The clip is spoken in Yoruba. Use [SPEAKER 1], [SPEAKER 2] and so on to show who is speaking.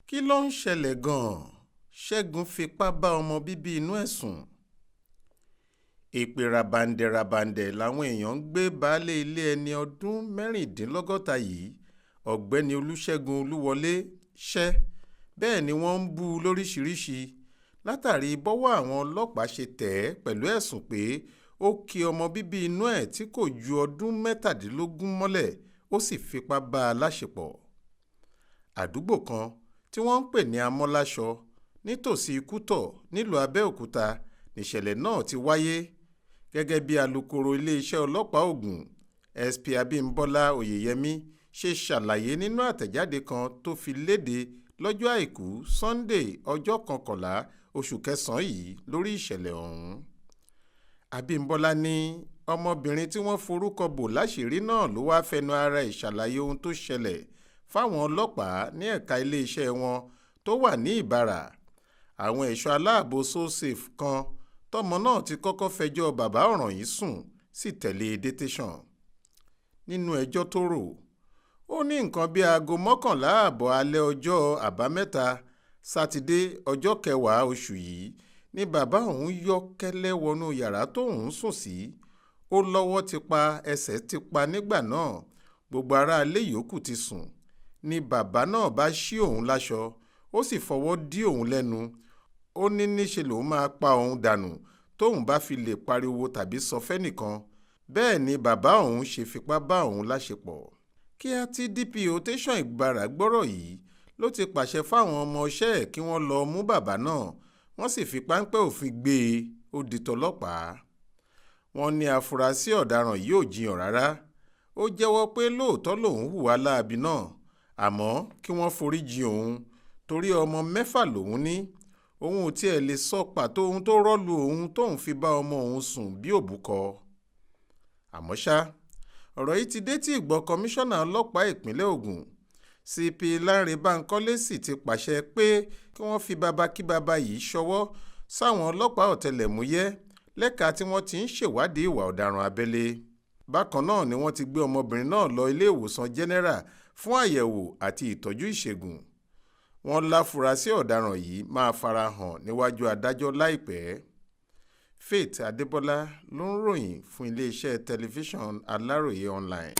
[SPEAKER 1] kí ló ń ṣẹlẹ̀ gan-an? Ṣẹ́gun fipá bá ọmọ bíbí inú ẹ̀ sùn. èpè ràbàǹdẹ̀ làwọn èèyàn ń gbé baálé ilé ẹni ọdún mẹ́rìndínlọ́gọ́ta yìí ọ̀gbẹ́ni olùṣègùn olúwọlé ṣẹ́ bẹ́ẹ̀ ni wọ́n ń bú u lóríṣìíríṣìí látàrí bọ́wọ́ àwọn ọlọ́pàá ṣe tẹ̀ ẹ́ pẹ̀lú ẹ̀sùn pé ó ki ọmọ bíbí inú ẹ̀ tí kò ju ọdún mẹ́tàdínlógún mọ́lẹ̀ ó sì fipá bá a láṣepọ̀. àdúgbò kan tí wọ́n ń pè ní amọ́láṣọ nítòsí kútọ̀ nílùú abẹ́òkúta níṣẹ̀lẹ̀ náà ti wáyé gẹ́gẹ́ bí alukoro iléeṣẹ́ ọlọ́pàá Ògùn SP Abímbọ́lá Oyèyẹmí ṣe ṣàlàyé nínú àtẹ̀jáde kan tó fi léde lọ́jọ́ àìkú Sunday ọjọ́ 11 oṣù kẹsàn-án yìí lórí ìṣẹ̀lẹ̀ ọ̀hún. Abímbọ́lá ní ọmọbìnrin tí wọ́n forúkọ bò láṣìírí náà ló wáá fẹnu ara ìṣàlàyé ohun tó ṣẹlẹ̀ fáwọn ọlọ́pàá ní ẹ̀ka iléeṣẹ́ wọn tó wà ní Ìbàrà. àwọn ẹ̀ṣọ́ aláàbò so-safe kan tọ́mọ náà ti kọ́kọ́ fẹjọ́ bàbá ọ̀ràn yìí sùn sì tẹ̀lé e dé tẹ̀sán. nínú ẹjọ́ tó rò ó ní nǹkan bíi aago 11 ààbọ̀ alẹ́ ọjọ́ àbámẹ́ta sátidé ọjọ́ 10 oṣù yìí ni bàbá òun yọ́ kẹ́lẹ́ wọnú yàrá tóun sùn sí. ó lọ́wọ́ ti pa ẹsẹ̀ ti pa nígbà náà gbogbo aráalé yòókù ti sùn ni bàbá náà bá ṣí òun láṣọ ó sì fọwọ́ dí òun lẹ́nu. ó ní níṣe lòun máa pa òun dànù tóun bá fi lè pariwo tàbí sọ fẹ́nìkan. bẹ́ẹ̀ ni bàbá òun ṣe fipá bá òun láṣepọ̀. kíá tí DPO tẹ̀sán Ìbàrà gbọ́rọ̀ yìí ló ti pàṣẹ fáwọn ọmọọṣẹ́ ẹ̀ kí wọ́n lọ mú bàbá náà wọ́n sì fi páńpẹ́ òfin gbé e ó di tọlọ́pàá. wọ́n ní afurasí ọ̀daràn yìí ò jiyàn rárá. ó jẹ́wọ́ pé lóòótọ́ lòun hùwà láabi náà àmọ́ kí wọ́n foríjì òun torí ọmọ 6 lòun ní. òun ò tiẹ̀ lè sọ pàtó ohun tó rọ́ọ̀lù òun tóun fi bá ọmọ òun sùn bí òbúkọ. àmọ́ ṣá ọ̀rọ̀ yìí ti dé tí ìgbọ́ kọmíṣánná ọlọ́pàá ìpínlẹ̀ Ògùn CP Lánrè Bánkọ́lé sì ti pàṣẹ pé kí wọ́n fi bàbá kí bàbá yìí ṣọwọ́ sáwọn ọlọ́pàá ọ̀tẹlẹ̀múyẹ́ lẹ́ka tí wọ́n ti ń ṣèwádìí ìwà ọ̀daràn abẹ́lé. bákan náà ni wọ́n ti gbé ọmọbìnrin náà lọ ilé ìwòsàn general fún àyẹ̀wò àti ìtọ́jú ìṣègùn. wọ́n láfurasí ọ̀daràn yìí máa farahàn níwájú adájọ́ láìpẹ́. Faith Adébọ́lá ló ń ròyìn fún iléeṣẹ́ tẹlifíṣàn Aláròye online.